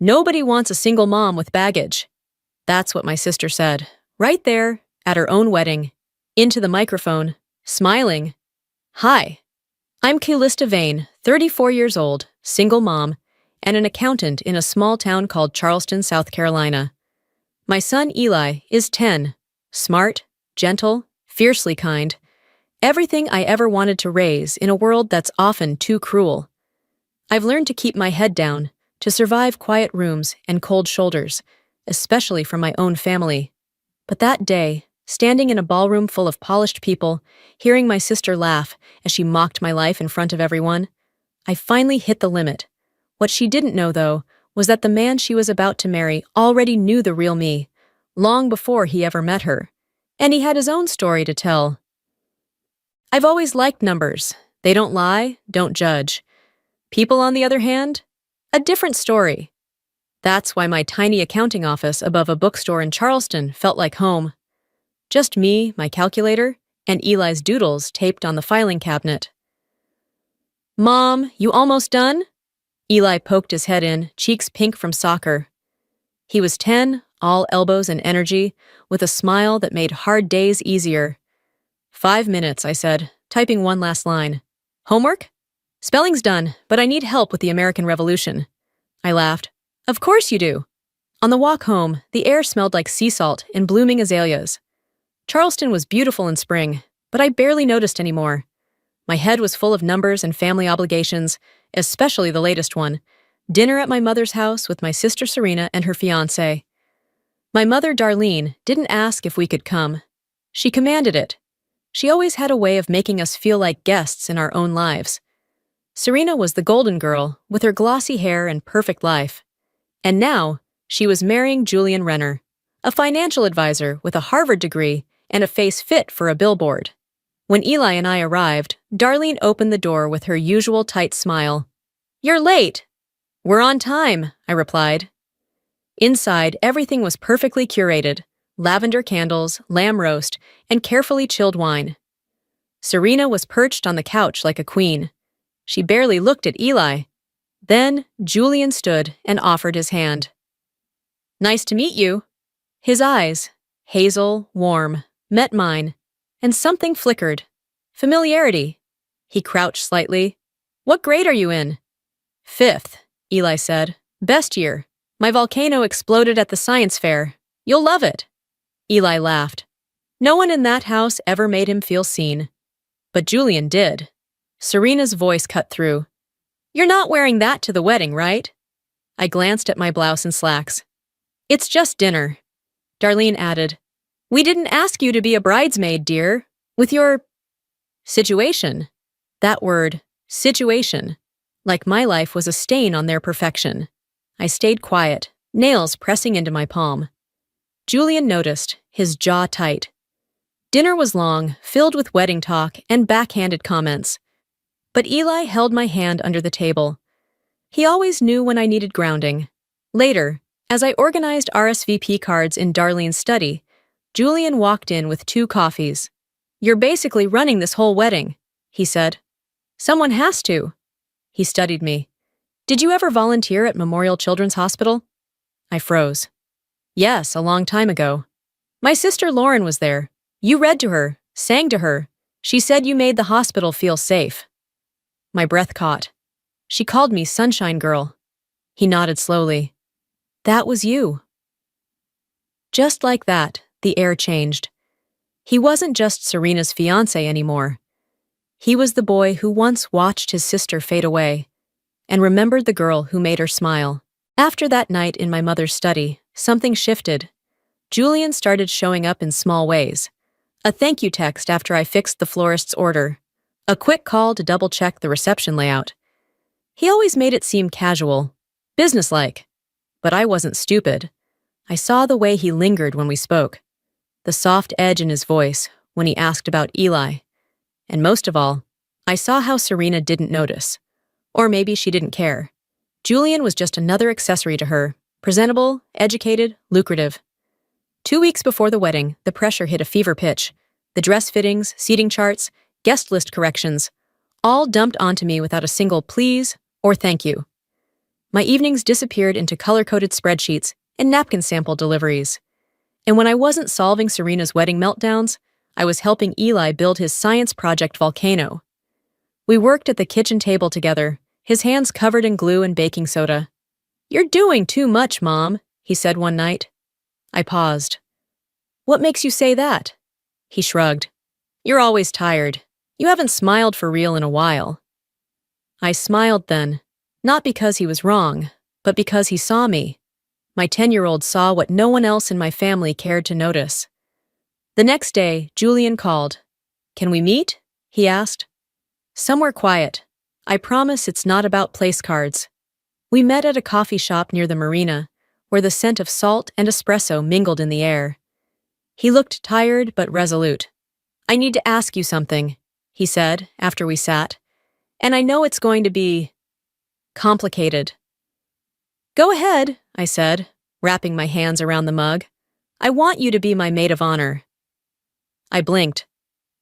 Nobody wants a single mom with baggage. That's what my sister said, right there, at her own wedding, into the microphone, smiling. Hi, I'm Calista Vane, 34 years old, single mom, and an accountant in a small town called Charleston, South Carolina. My son Eli is 10, smart, gentle, fiercely kind, everything I ever wanted to raise in a world that's often too cruel. I've learned to keep my head down, to survive quiet rooms and cold shoulders, especially from my own family. But that day, standing in a ballroom full of polished people, hearing my sister laugh as she mocked my life in front of everyone, I finally hit the limit. What she didn't know, though, was that the man she was about to marry already knew the real me, long before he ever met her, and he had his own story to tell. I've always liked numbers. They don't lie, don't judge. People, on the other hand, a different story. That's why my tiny accounting office above a bookstore in Charleston felt like home. Just me, my calculator, and Eli's doodles taped on the filing cabinet. Mom, you almost done? Eli poked his head in, cheeks pink from soccer. He was 10, all elbows and energy, with a smile that made hard days easier. 5 minutes, I said, typing one last line. Homework? Spelling's done, but I need help with the American Revolution. I laughed. Of course you do. On the walk home, the air smelled like sea salt and blooming azaleas. Charleston was beautiful in spring, but I barely noticed anymore. My head was full of numbers and family obligations, especially the latest one, dinner at my mother's house with my sister Serena and her fiancé. My mother, Darlene, didn't ask if we could come. She commanded it. She always had a way of making us feel like guests in our own lives. Serena was the golden girl, with her glossy hair and perfect life. And now, she was marrying Julian Renner, a financial advisor with a Harvard degree and a face fit for a billboard. When Eli and I arrived, Darlene opened the door with her usual tight smile. You're late. We're on time, I replied. Inside, everything was perfectly curated. Lavender candles, lamb roast, and carefully chilled wine. Serena was perched on the couch like a queen. She barely looked at Eli. Then Julian stood and offered his hand. Nice to meet you. His eyes, hazel, warm, met mine, and something flickered. Familiarity. He crouched slightly. What grade are you in? 5th, Eli said. Best year. My volcano exploded at the science fair. You'll love it. Eli laughed. No one in that house ever made him feel seen. But Julian did. Serena's voice cut through. You're not wearing that to the wedding, right? I glanced at my blouse and slacks. It's just dinner. Darlene added. We didn't ask you to be a bridesmaid, dear. With your situation. That word, situation. Like my life was a stain on their perfection. I stayed quiet, nails pressing into my palm. Julian noticed, his jaw tight. Dinner was long, filled with wedding talk and backhanded comments. But Eli held my hand under the table. He always knew when I needed grounding. Later, as I organized RSVP cards in Darlene's study, Julian walked in with 2 coffees. You're basically running this whole wedding, he said. Someone has to. He studied me. Did you ever volunteer at Memorial Children's Hospital? I froze. Yes, a long time ago. My sister Lauren was there. You read to her, sang to her. She said you made the hospital feel safe. My breath caught. She called me Sunshine Girl. He nodded slowly. That was you. Just like that, the air changed. He wasn't just Serena's fiancé anymore. He was the boy who once watched his sister fade away and remembered the girl who made her smile. After that night in my mother's study, something shifted. Julian started showing up in small ways. A thank you text after I fixed the florist's order. A quick call to double-check the reception layout. He always made it seem casual, businesslike. But I wasn't stupid. I saw the way he lingered when we spoke, the soft edge in his voice when he asked about Eli. And most of all, I saw how Serena didn't notice. Or maybe she didn't care. Julian was just another accessory to her, presentable, educated, lucrative. 2 weeks before the wedding, the pressure hit a fever pitch. The dress fittings, seating charts, guest list corrections, all dumped onto me without a single please or thank you. My evenings disappeared into color-coded spreadsheets and napkin sample deliveries. And when I wasn't solving Serena's wedding meltdowns, I was helping Eli build his science project volcano. We worked at the kitchen table together, his hands covered in glue and baking soda. "You're doing too much, Mom," he said one night. I paused. "What makes you say that?" He shrugged. "You're always tired. You haven't smiled for real in a while." I smiled then, not because he was wrong, but because he saw me. My 10-year-old saw what no one else in my family cared to notice. The next day, Julian called. "Can we meet?" he asked. "Somewhere quiet. I promise it's not about place cards." We met at a coffee shop near the marina, where the scent of salt and espresso mingled in the air. He looked tired but resolute. "I need to ask you something," he said after we sat. "And I know it's going to be complicated." "Go ahead," I said, wrapping my hands around the mug. "I want you to be my maid of honor." I blinked.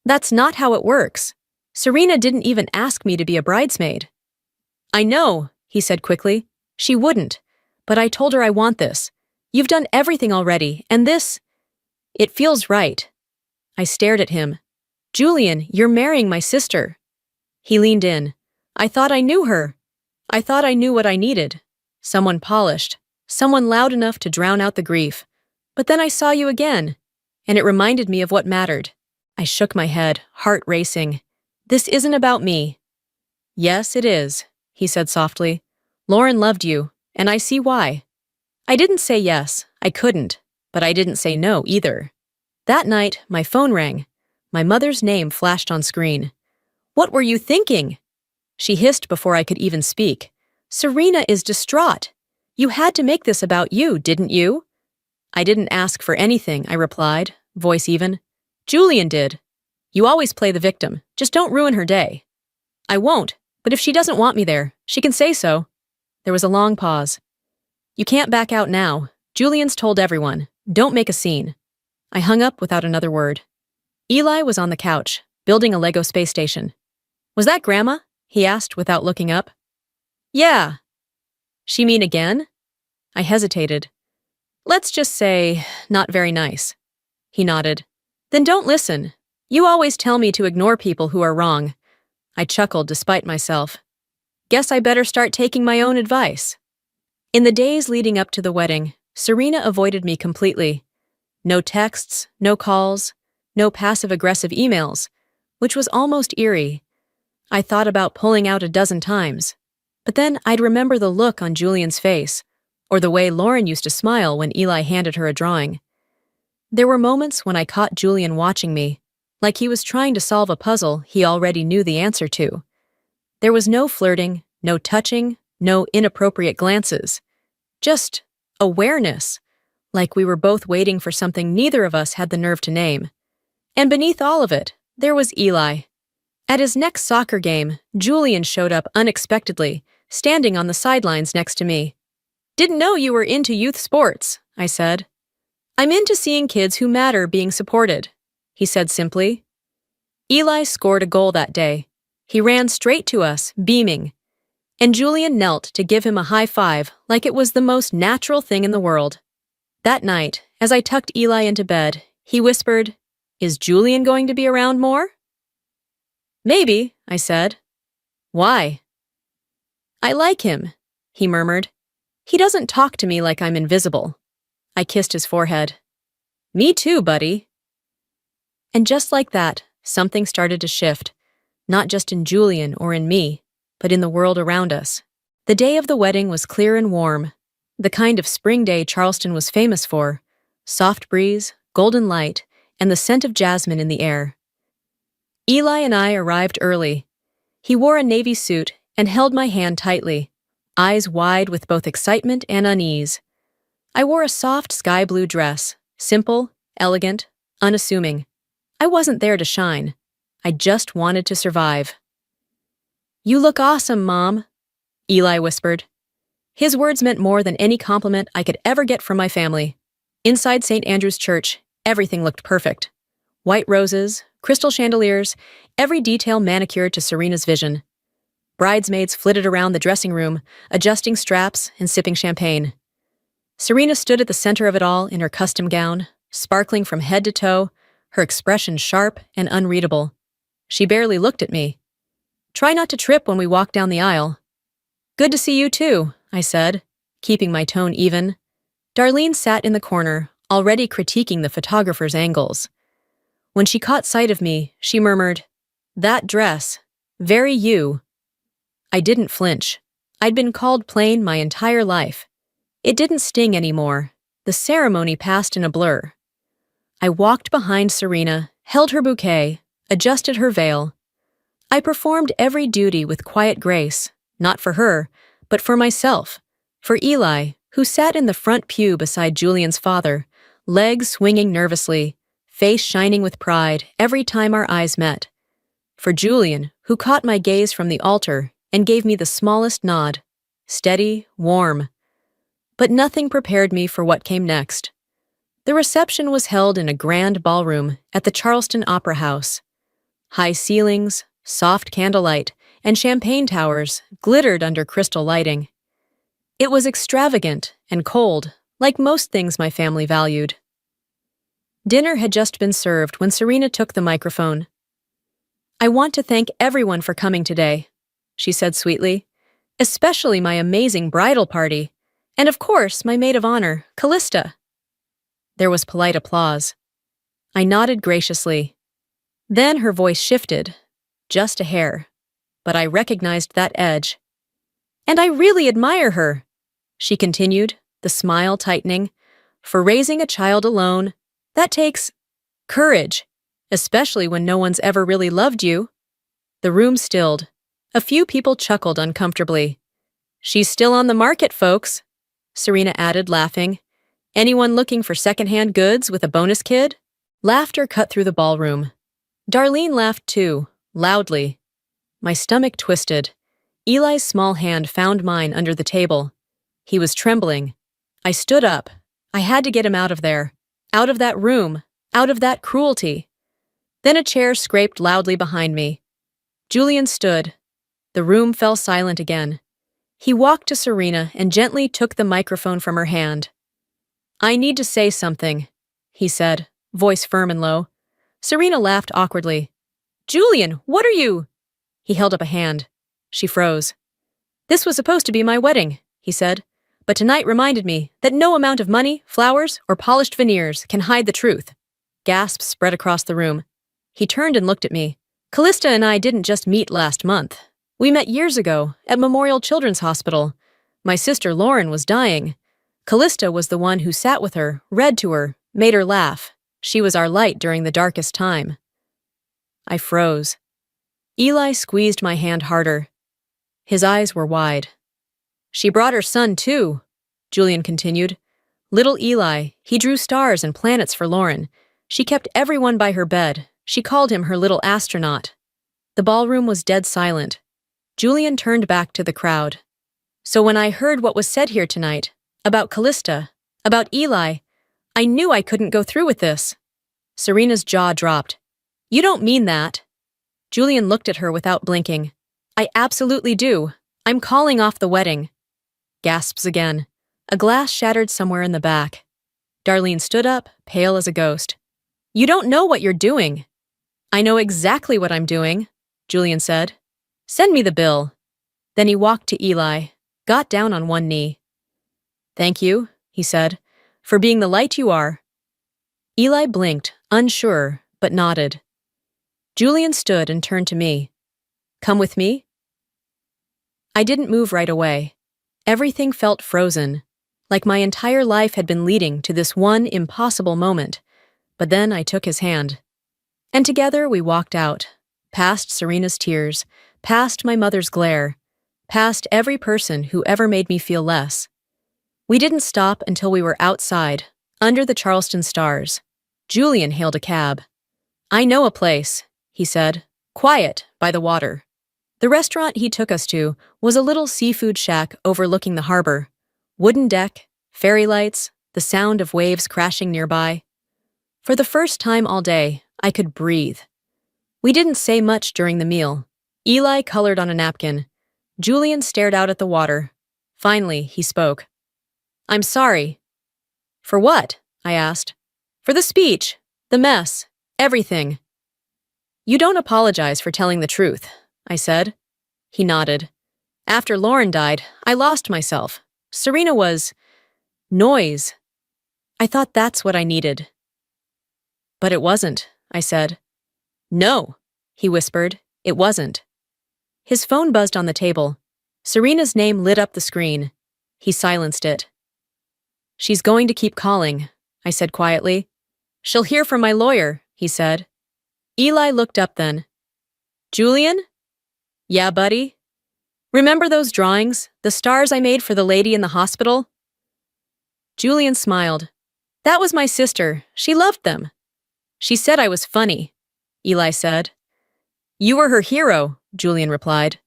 "That's not how it works. Serena didn't even ask me to be a bridesmaid." "I know," he said quickly. "She wouldn't. But I told her I want this. You've done everything already, and this... it feels right." I stared at him. "Julian, you're marrying my sister." He leaned in. "I thought I knew her. I thought I knew what I needed. Someone polished. Someone loud enough to drown out the grief. But then I saw you again, and it reminded me of what mattered." I shook my head, heart racing. "This isn't about me." "Yes, it is," he said softly. "Lauren loved you, and I see why." I didn't say yes, I couldn't, but I didn't say no either. That night, my phone rang. My mother's name flashed on screen. "What were you thinking?" She hissed before I could even speak. "Serena is distraught. You had to make this about you, didn't you?" "I didn't ask for anything," I replied, voice even. "Julian did. You always play the victim. Just don't ruin her day." "I won't, but if she doesn't want me there, she can say so." There was a long pause. "You can't back out now. Julian's told everyone. Don't make a scene." I hung up without another word. Eli was on the couch, building a Lego space station. "Was that Grandma?" he asked without looking up. "Yeah." "She mean again?" I hesitated. "Let's just say, not very nice." He nodded. "Then don't listen. You always tell me to ignore people who are wrong." I chuckled despite myself. "Guess I better start taking my own advice." In the days leading up to the wedding, Serena avoided me completely. No texts, no calls, no passive-aggressive emails, which was almost eerie. I thought about pulling out a dozen times, but then I'd remember the look on Julian's face, or the way Lauren used to smile when Eli handed her a drawing. There were moments when I caught Julian watching me, like he was trying to solve a puzzle he already knew the answer to. There was no flirting, no touching, no inappropriate glances. Just awareness, like we were both waiting for something neither of us had the nerve to name. And beneath all of it, there was Eli. At his next soccer game, Julian showed up unexpectedly, standing on the sidelines next to me. "Didn't know you were into youth sports," I said. "I'm into seeing kids who matter being supported," he said simply. Eli scored a goal that day. He ran straight to us, beaming. And Julian knelt to give him a high five like it was the most natural thing in the world. That night, as I tucked Eli into bed, he whispered, "Is Julian going to be around more?" "Maybe," I said. "Why?" "I like him," he murmured. "He doesn't talk to me like I'm invisible." I kissed his forehead. "Me too, buddy." And just like that, something started to shift, not just in Julian or in me, but in the world around us. The day of the wedding was clear and warm, the kind of spring day Charleston was famous for: soft breeze, golden light, and the scent of jasmine in the air. Eli and I arrived early. He wore a navy suit and held my hand tightly, eyes wide with both excitement and unease. I wore a soft sky blue dress, simple, elegant, unassuming. I wasn't there to shine. I just wanted to survive. "You look awesome, Mom," Eli whispered. His words meant more than any compliment I could ever get from my family. Inside St. Andrew's Church, everything looked perfect. White roses, crystal chandeliers, every detail manicured to Serena's vision. Bridesmaids flitted around the dressing room, adjusting straps and sipping champagne. Serena stood at the center of it all in her custom gown, sparkling from head to toe, her expression sharp and unreadable. She barely looked at me. "Try not to trip when we walk down the aisle." "Good to see you too," I said, keeping my tone even. Darlene sat in the corner, already critiquing the photographer's angles. When she caught sight of me, she murmured, "That dress. Very you." I didn't flinch. I'd been called plain my entire life. It didn't sting anymore. The ceremony passed in a blur. I walked behind Serena, held her bouquet, adjusted her veil. I performed every duty with quiet grace, not for her, but for myself, for Eli, who sat in the front pew beside Julian's father, legs swinging nervously, face shining with pride every time our eyes met. For Julian, who caught my gaze from the altar and gave me the smallest nod, steady, warm. But nothing prepared me for what came next. The reception was held in a grand ballroom at the Charleston Opera House. High ceilings, soft candlelight, and champagne towers glittered under crystal lighting. It was extravagant and cold, like most things my family valued. Dinner had just been served when Serena took the microphone. "I want to thank everyone for coming today," she said sweetly, "especially my amazing bridal party, and of course my maid of honor, Calista." There was polite applause. I nodded graciously. Then her voice shifted, just a hair, but I recognized that edge. "And I really admire her," she continued, the smile tightening. "For raising a child alone, that takes courage, especially when no one's ever really loved you." The room stilled. A few people chuckled uncomfortably. "She's still on the market, folks," Serena added, laughing. "Anyone looking for secondhand goods with a bonus kid?" Laughter cut through the ballroom. Darlene laughed too, loudly. My stomach twisted. Eli's small hand found mine under the table. He was trembling. I stood up. I had to get him out of there. Out of that room. Out of that cruelty. Then a chair scraped loudly behind me. Julian stood. The room fell silent again. He walked to Serena and gently took the microphone from her hand. "I need to say something," he said, voice firm and low. Serena laughed awkwardly. "Julian, what are you—" He held up a hand. She froze. "This was supposed to be my wedding," he said, "but tonight reminded me that no amount of money, flowers, or polished veneers can hide the truth." Gasps spread across the room. He turned and looked at me. "Calista and I didn't just meet last month. We met years ago at Memorial Children's Hospital. My sister Lauren was dying. Calista was the one who sat with her, read to her, made her laugh. She was our light during the darkest time." I froze. Eli squeezed my hand harder. His eyes were wide. "She brought her son, too," Julian continued. "Little Eli, he drew stars and planets for Lauren. She kept everyone by her bed. She called him her little astronaut." The ballroom was dead silent. Julian turned back to the crowd. "So when I heard what was said here tonight, about Calista, about Eli, I knew I couldn't go through with this." Serena's jaw dropped. "You don't mean that." Julian looked at her without blinking. "I absolutely do. I'm calling off the wedding." Gasps again. A glass shattered somewhere in the back. Darlene stood up, pale as a ghost. "You don't know what you're doing." "I know exactly what I'm doing," Julian said. "Send me the bill." Then he walked to Eli, got down on one knee. "Thank you," he said, "for being the light you are." Eli blinked, unsure, but nodded. Julian stood and turned to me. "Come with me?" I didn't move right away. Everything felt frozen, like my entire life had been leading to this one impossible moment. But then I took his hand. And together we walked out, past Serena's tears, past my mother's glare, past every person who ever made me feel less. We didn't stop until we were outside, under the Charleston stars. Julian hailed a cab. "I know a place," he said, "quiet, by the water." The restaurant he took us to was a little seafood shack overlooking the harbor. Wooden deck, fairy lights, the sound of waves crashing nearby. For the first time all day, I could breathe. We didn't say much during the meal. Eli colored on a napkin. Julian stared out at the water. Finally, he spoke. "I'm sorry." "For what?" I asked. "For the speech, the mess, everything." "You don't apologize for telling the truth," I said. He nodded. "After Lauren died, I lost myself. Serena was noise. I thought that's what I needed." "But it wasn't," I said. "No," he whispered. "It wasn't." His phone buzzed on the table. Serena's name lit up the screen. He silenced it. "She's going to keep calling," I said quietly. "She'll hear from my lawyer," he said. Eli looked up then. "Julian?" "Yeah, buddy?" "Remember those drawings, the stars I made for the lady in the hospital?" Julian smiled. "That was my sister. She loved them." "She said I was funny," Eli said. "You were her hero," Julian replied.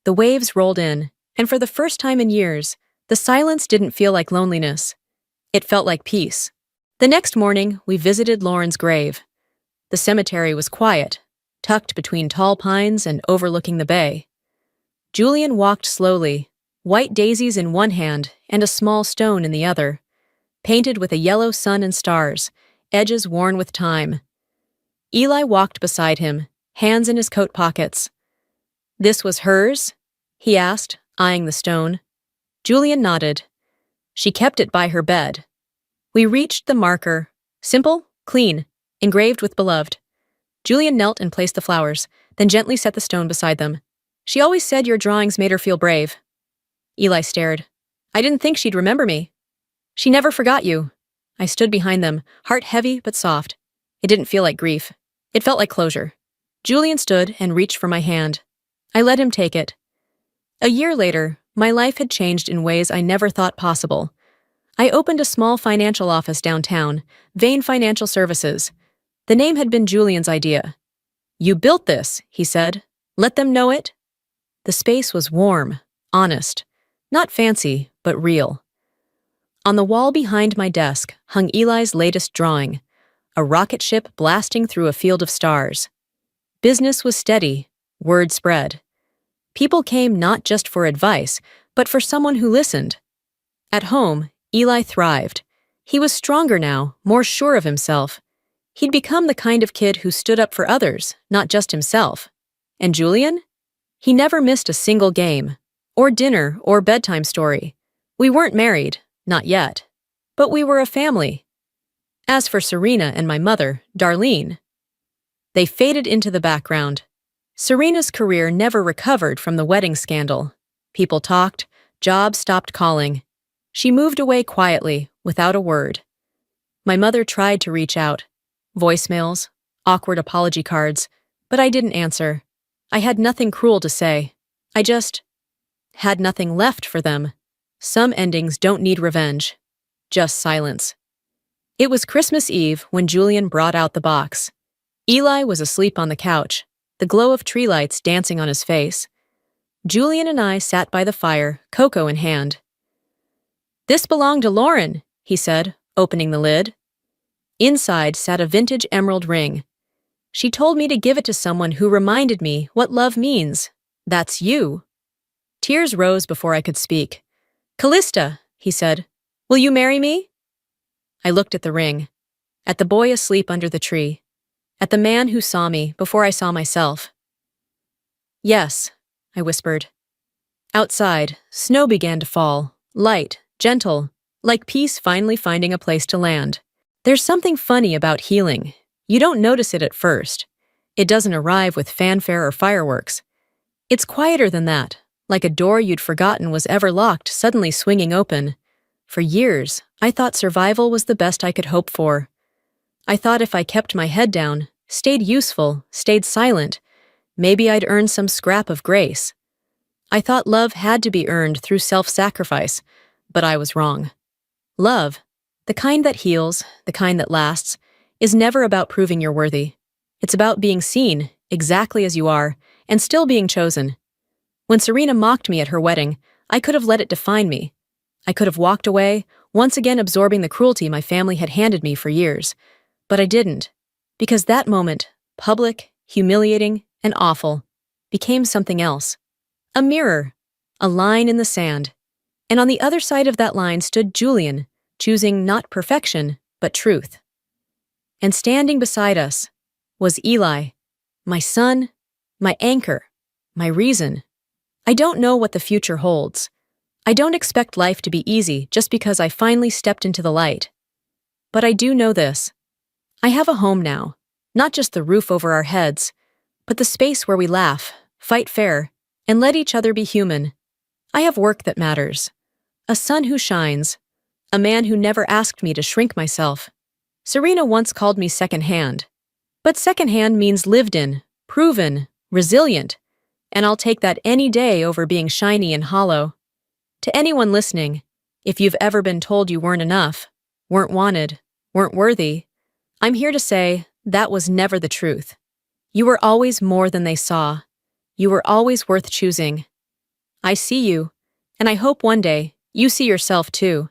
The waves rolled in, and for the first time in years, the silence didn't feel like loneliness. It felt like peace. The next morning, we visited Lauren's grave. The cemetery was quiet, tucked between tall pines and overlooking the bay. Julian walked slowly, white daisies in one hand and a small stone in the other, painted with a yellow sun and stars, edges worn with time. Eli walked beside him, hands in his coat pockets. "This was hers?" he asked, eyeing the stone. Julian nodded. "She kept it by her bed." We reached the marker. Simple, clean, engraved with beloved. Julian knelt and placed the flowers, then gently set the stone beside them. "She always said your drawings made her feel brave." Eli stared. "I didn't think she'd remember me." "She never forgot you." I stood behind them, heart heavy but soft. It didn't feel like grief. It felt like closure. Julian stood and reached for my hand. I let him take it. A year later, my life had changed in ways I never thought possible. I opened a small financial office downtown, Vane Financial Services. The name had been Julian's idea. "You built this," he said. "Let them know it." The space was warm, honest, not fancy, but real. On the wall behind my desk hung Eli's latest drawing, a rocket ship blasting through a field of stars. Business was steady, word spread. People came not just for advice, but for someone who listened. At home, Eli thrived. He was stronger now, more sure of himself. He'd become the kind of kid who stood up for others, not just himself. And Julian? He never missed a single game, or dinner, or bedtime story. We weren't married, not yet. But we were a family. As for Serena and my mother, Darlene, they faded into the background. Serena's career never recovered from the wedding scandal. People talked, jobs stopped calling. She moved away quietly, without a word. My mother tried to reach out. Voicemails, awkward apology cards, but I didn't answer. I had nothing cruel to say. I just had nothing left for them. Some endings don't need revenge. Just silence. It was Christmas Eve when Julian brought out the box. Eli was asleep on the couch, the glow of tree lights dancing on his face. Julian and I sat by the fire, cocoa in hand. "This belonged to Lauren," he said, opening the lid. Inside sat a vintage emerald ring. "She told me to give it to someone who reminded me what love means. That's you." Tears rose before I could speak. "Calista," he said, "will you marry me?" I looked at the ring, at the boy asleep under the tree, at the man who saw me before I saw myself. "Yes," I whispered. Outside, snow began to fall, light, gentle, like peace finally finding a place to land. There's something funny about healing. You don't notice it at first. It doesn't arrive with fanfare or fireworks. It's quieter than that, like a door you'd forgotten was ever locked suddenly swinging open. For years, I thought survival was the best I could hope for. I thought if I kept my head down, stayed useful, stayed silent, maybe I'd earn some scrap of grace. I thought love had to be earned through self-sacrifice, but I was wrong. Love, the kind that heals, the kind that lasts, is never about proving you're worthy. It's about being seen, exactly as you are, and still being chosen. When Serena mocked me at her wedding, I could have let it define me. I could have walked away, once again absorbing the cruelty my family had handed me for years. But I didn't, because that moment, public, humiliating, and awful, became something else. A mirror, a line in the sand. And on the other side of that line stood Julian, choosing not perfection, but truth. And standing beside us was Eli, my son, my anchor, my reason. I don't know what the future holds. I don't expect life to be easy just because I finally stepped into the light. But I do know this. I have a home now, not just the roof over our heads, but the space where we laugh, fight fair, and let each other be human. I have work that matters, a son who shines, a man who never asked me to shrink myself. Serena once called me secondhand. But secondhand means lived in, proven, resilient, and I'll take that any day over being shiny and hollow. To anyone listening, if you've ever been told you weren't enough, weren't wanted, weren't worthy, I'm here to say that was never the truth. You were always more than they saw. You were always worth choosing. I see you, and I hope one day you see yourself too.